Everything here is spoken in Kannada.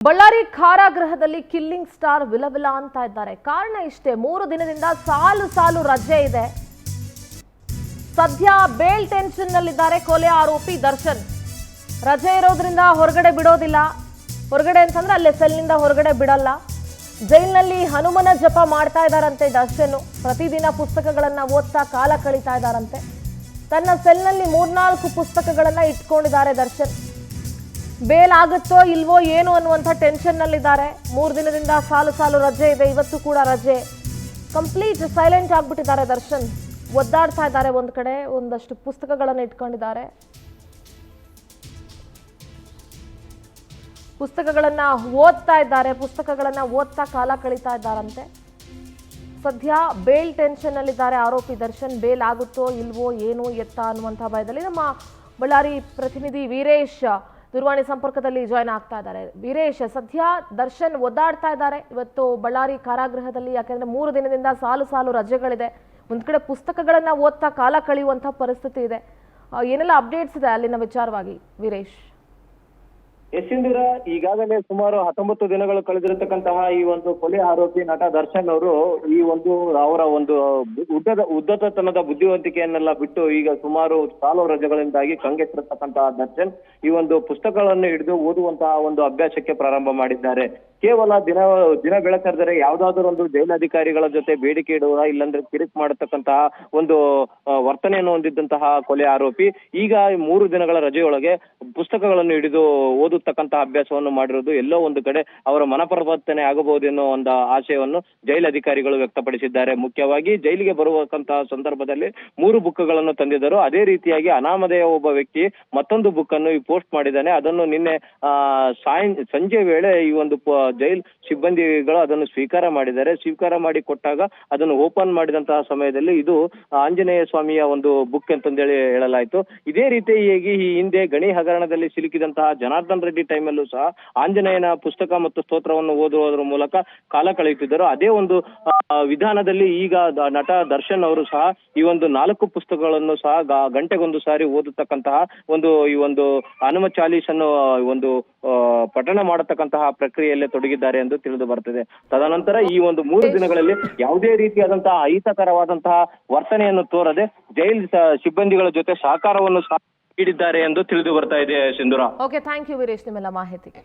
ಬಳ್ಳಾರಿ ಕಾರಾಗೃಹದಲ್ಲಿ ಕಿಲ್ಲಿಂಗ್ ಸ್ಟಾರ್ ವಿಲವಿಲ ಅಂತ ಇದ್ದಾರೆ. ಕಾರಣ ಇಷ್ಟೇ, 3 ದಿನದಿಂದ ಸಾಲು ರಜೆ ಇದೆ. ಸದ್ಯ ಬೇಲ್ ಟೆನ್ಷನ್ ನಲ್ಲಿದ್ದಾರೆ ಕೊಲೆ ಆರೋಪಿ ದರ್ಶನ್. ರಜೆ ಇರೋದ್ರಿಂದ ಹೊರಗಡೆ ಬಿಡೋದಿಲ್ಲ. ಹೊರಗಡೆ ಅಂತಂದ್ರೆ ಅಲ್ಲೇ ಸೆಲ್ನಿಂದ ಹೊರಗಡೆ ಬಿಡಲ್ಲ. ಜೈಲಿನಲ್ಲಿ ಹನುಮನ ಜಪ ಮಾಡ್ತಾ ಇದ್ದಾರಂತೆ ದರ್ಶನ್. ಪ್ರತಿದಿನ ಪುಸ್ತಕಗಳನ್ನ ಓದ್ತಾ ಕಾಲ ಕಳೀತಾ ಇದ್ದಾರಂತೆ. ತನ್ನ ಸೆಲ್ನಲ್ಲಿ 3-4 ಪುಸ್ತಕಗಳನ್ನ ಇಟ್ಕೊಂಡಿದ್ದಾರೆ ದರ್ಶನ್. ಬೇಲ್ ಆಗುತ್ತೋ ಇಲ್ವೋ ಏನು ಅನ್ನುವಂಥ ಟೆನ್ಷನ್ ನಲ್ಲಿದ್ದಾರೆ. 3 ದಿನದಿಂದ ಸಾಲು ರಜೆ ಇದೆ. ಇವತ್ತು ಕೂಡ ರಜೆ. ಕಂಪ್ಲೀಟ್ ಸೈಲೆಂಟ್ ಆಗ್ಬಿಟ್ಟಿದ್ದಾರೆ ದರ್ಶನ್. ಒದ್ದಾಡ್ತಾ ಇದ್ದಾರೆ. ಒಂದ್ ಕಡೆ ಒಂದಷ್ಟು ಪುಸ್ತಕಗಳನ್ನು ಇಟ್ಕೊಂಡಿದ್ದಾರೆ. ಪುಸ್ತಕಗಳನ್ನ ಓದ್ತಾ ಇದ್ದಾರೆ. ಪುಸ್ತಕಗಳನ್ನ ಓದ್ತಾ ಕಾಲ ಕಳೀತಾ ಇದ್ದಾರಂತೆ. ಸದ್ಯ ಬೇಲ್ ಟೆನ್ಷನ್ ನಲ್ಲಿದ್ದಾರೆ ಆರೋಪಿ ದರ್ಶನ್. ಬೇಲ್ ಆಗುತ್ತೋ ಇಲ್ವೋ ಏನು ಎತ್ತ ಅನ್ನುವಂಥ ಭಯದಲ್ಲಿ. ನಮ್ಮ ಬಳ್ಳಾರಿ ಪ್ರತಿನಿಧಿ ವೀರೇಶ್ ದೂರವಾಣಿ ಸಂಪರ್ಕದಲ್ಲಿ ಜಾಯ್ನ್ ಆಗ್ತಾ ಇದ್ದಾರೆ. ವೀರೇಶ್, ಸದ್ಯ ದರ್ಶನ್ ಒದ್ದಾಡ್ತಾ ಇದ್ದಾರೆ ಇವತ್ತು ಬಳ್ಳಾರಿ ಕಾರಾಗೃಹದಲ್ಲಿ. ಯಾಕೆಂದ್ರೆ 3 ದಿನದಿಂದ ಸಾಲು ರಜೆಗಳಿದೆ. ಒಂದ್ ಕಡೆ ಪುಸ್ತಕಗಳನ್ನ ಓದ್ತಾ ಕಾಲ ಕಳೆಯುವಂತ ಪರಿಸ್ಥಿತಿ ಇದೆ. ಏನೆಲ್ಲ ಅಪ್ಡೇಟ್ಸ್ ಇದೆ ಅಲ್ಲಿನ ವಿಚಾರವಾಗಿ ವೀರೇಶ್? ಯಶಿಂದಿರ, ಈಗಾಗಲೇ ಸುಮಾರು 19 ದಿನಗಳು ಕಳೆದಿರತಕ್ಕಂತಹ ಈ ಒಂದು ಕೊಲೆ ಆರೋಪಿ ನಟ ದರ್ಶನ್ ಅವರು ಈ ಒಂದು ಅವರ ಒಂದು ಉದ್ದತನದ ಬುದ್ಧಿವಂತಿಕೆಯನ್ನೆಲ್ಲ ಬಿಟ್ಟು ಈಗ ಸುಮಾರು ಸಾಲು ರಜೆಗಳಿಂದಾಗಿ ಕಂಗೆಟ್ಟಿರತಕ್ಕಂತಹ ದರ್ಶನ್ ಈ ಒಂದು ಪುಸ್ತಕಗಳನ್ನು ಹಿಡಿದು ಓದುವಂತಹ ಒಂದು ಅಭ್ಯಾಸಕ್ಕೆ ಪ್ರಾರಂಭ ಮಾಡಿದ್ದಾರೆ. ಕೇವಲ ದಿನ ಬೆಳಕರಿದರೆ ಯಾವ್ದಾದ್ರು ಒಂದು ಜೈಲಾಧಿಕಾರಿಗಳ ಜೊತೆ ಬೇಡಿಕೆ ಇಡುವ, ಇಲ್ಲಾಂದ್ರೆ ಕಿರಿಕ್ ಮಾಡತಕ್ಕಂತಹ ಒಂದು ವರ್ತನೆಯನ್ನು ಹೊಂದಿದ್ದಂತಹ ಕೊಲೆ ಆರೋಪಿ ಈಗ 3 ದಿನಗಳ ರಜೆಯೊಳಗೆ ಪುಸ್ತಕಗಳನ್ನು ಹಿಡಿದು ಓದುತ್ತಕ್ಕಂತಹ ಅಭ್ಯಾಸವನ್ನು ಮಾಡಿರೋದು ಎಲ್ಲೋ ಒಂದು ಕಡೆ ಅವರ ಮನಪರಿವರ್ತನೆ ಆಗಬಹುದು ಎನ್ನುವ ಒಂದು ಆಶಯವನ್ನು ಜೈಲಧಿಕಾರಿಗಳು ವ್ಯಕ್ತಪಡಿಸಿದ್ದಾರೆ. ಮುಖ್ಯವಾಗಿ ಜೈಲಿಗೆ ಬರುವಂತಹ ಸಂದರ್ಭದಲ್ಲಿ 3 ಬುಕ್ಗಳನ್ನು ತಂದಿದ್ದರು. ಅದೇ ರೀತಿಯಾಗಿ ಅನಾಮಧೇಯ ಒಬ್ಬ ವ್ಯಕ್ತಿ ಮತ್ತೊಂದು ಬುಕ್ ಅನ್ನು ಪೋಸ್ಟ್ ಮಾಡಿದ್ದಾನೆ. ಅದನ್ನು ನಿನ್ನೆ ಸಂಜೆ ವೇಳೆ ಈ ಒಂದು ಜೈಲ್ ಸಿಬ್ಬಂದಿಗಳು ಅದನ್ನು ಸ್ವೀಕಾರ ಮಾಡಿದ್ದಾರೆ. ಸ್ವೀಕಾರ ಮಾಡಿ ಕೊಟ್ಟಾಗ ಅದನ್ನು ಓಪನ್ ಮಾಡಿದಂತಹ ಸಮಯದಲ್ಲಿ ಇದು ಆಂಜನೇಯ ಸ್ವಾಮಿಯ ಒಂದು ಬುಕ್ ಅಂತಂದೇಳಿ ಹೇಳಲಾಯಿತು. ಇದೇ ರೀತಿಯಾಗಿ ಈ ಹಿಂದೆ ಗಣಿ ಹಗರಣದಲ್ಲಿ ಸಿಲುಕಿದಂತಹ ಜನಾರ್ದನ್ ರೆಡ್ಡಿ ಟೈಮಲ್ಲೂ ಸಹ ಆಂಜನೇಯನ ಪುಸ್ತಕ ಮತ್ತು ಸ್ತೋತ್ರವನ್ನು ಓದುವುದರ ಮೂಲಕ ಕಾಲ ಕಳೆಯುತ್ತಿದ್ದರು. ಅದೇ ಒಂದು ವಿಧಾನದಲ್ಲಿ ಈಗ ನಟ ದರ್ಶನ್ ಅವರು ಸಹ ಈ ಒಂದು 4 ಪುಸ್ತಕಗಳನ್ನು ಸಹ ಗಂಟೆಗೊಂದು ಸಾರಿ ಓದತಕ್ಕಂತಹ ಈ ಒಂದು ಹನುಮ ಚಾಲೀಸನ್ನು ಒಂದು ಪಠಣ ಮಾಡತಕ್ಕಂತಹ ಪ್ರಕ್ರಿಯೆಯಲ್ಲೇ ತೊಡಗಿದ್ದಾರೆ ಎಂದು ತಿಳಿದು ಬರ್ತದೆ. ತದನಂತರ ಈ ಒಂದು 3 ದಿನಗಳಲ್ಲಿ ಯಾವುದೇ ರೀತಿಯಾದಂತಹ ಅಹಿತಕರವಾದಂತಹ ವರ್ತನೆಯನ್ನು ತೋರದೆ ಜೈಲ್ ಸಿಬ್ಬಂದಿಗಳ ಜೊತೆ ಸಹಕಾರವನ್ನು ಸಹ ನೀಡಿದ್ದಾರೆ ಎಂದು ತಿಳಿದು ಬರ್ತಾ ಇದೆ. ಸಿಂಧೂರ. ಓಕೆ, ಥ್ಯಾಂಕ್ ಯು ವೀರೇಶ್ ನಿಮ್ಮೆಲ್ಲ ಮಾಹಿತಿಗೆ.